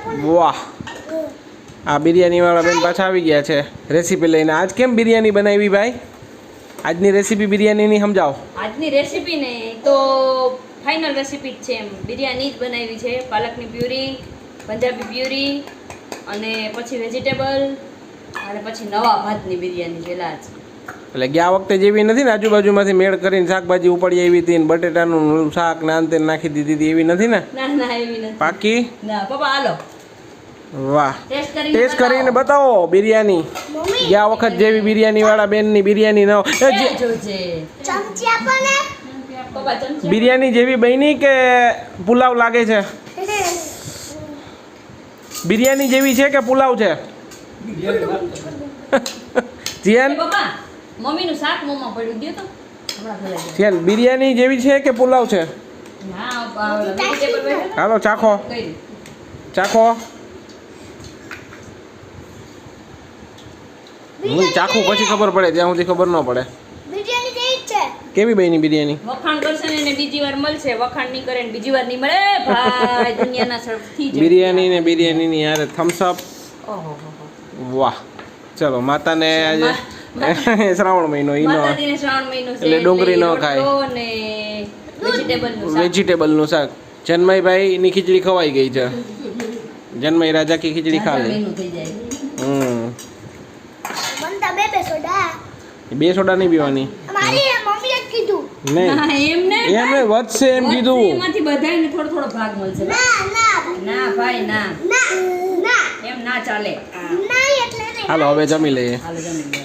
વાહ, આ બિરયાની વાળા બેન પાછા આવી ગયા છે રેસીપી લઈને. આજ કેમ બિરયાની બનાવી ભાઈ? આજની રેસીપી બિરયાનીની સમજાવો. આજની રેસીપી ને તો ફાઇનલ રેસીપી જ છે એમ. બિરયાની જ બનાવી છે. પાલકની પ્યુરી, પંજાબી પ્યુરી અને પછી વેજીટેબલ અને પછી નવા ભાતની બિરયાની પેલા જ. એટલે ગયા વખતે જેવી નથી ને આજુબાજુમાંથી મેળ કરીને શાકભાજી ઉપાડી આવી હતી ને બટેટાનું શાક ને અંતે નાખી દીધી હતી એવી નથી ને? ના ના એવી નથી. પાકી? ના પપ્પા હાલો વાહ, ટેસ્ટ કરીને બતાવો બિરયાની. ગયા વખત જેવી બિરયાની વાળા બેનની બિરયાની ન બિરયાની જેવી બની કે પુલાવ લાગે છે? બિરયાની જેવી છે કે પુલાવ છે? જીયાન મમ્મીનું શાક મોમાં પડ્યું દે તો જીયાન બિરયાની જેવી છે કે પુલાવ છે? હાલો ચાખો ચાખો. ચાખું પછી ખબર પડે, ત્યાં સુધી ખબર ન પડે. બિરયાની જેવી છે. કેવી બની બિરયાની? વખાણ કરશે ને એને બીજી વાર મળશે, વખાણ નહીં કરે ને બીજી વાર નહીં મળે ભાઈ. દુનિયાના સૌથી બિરયાની ને બિરયાનીની યાર થમ્સ અપ. ઓહો વાહ, ચલો માતાને આજે શ્રાવણ મહિનો ઈનો માતાજીને શ્રાવણ મહિનો છે એટલે ડુંગળી ન ખાય અને વેજીટેબલ વેજીટેબલનું શાક. જન્મયભાઈ ની ખીચડી ખવાઈ ગઈ છે. જન્મય રાજા કી ખીચડી ખા લે. થઈ જાય. બનતા બે સોડા. બે સોડા નહીં પીવાની. મારી મમ્મીએ જ કીધું. નહીં એમને વધશે એમ કીધું. એમાંથી બધાયને થોડો થોડો ભાગ મળશે. ના ભાઈ ના ના એમ ના ચાલે. ના એટલે હાલો હવે જમી લઈએ. હાલો જમી લો.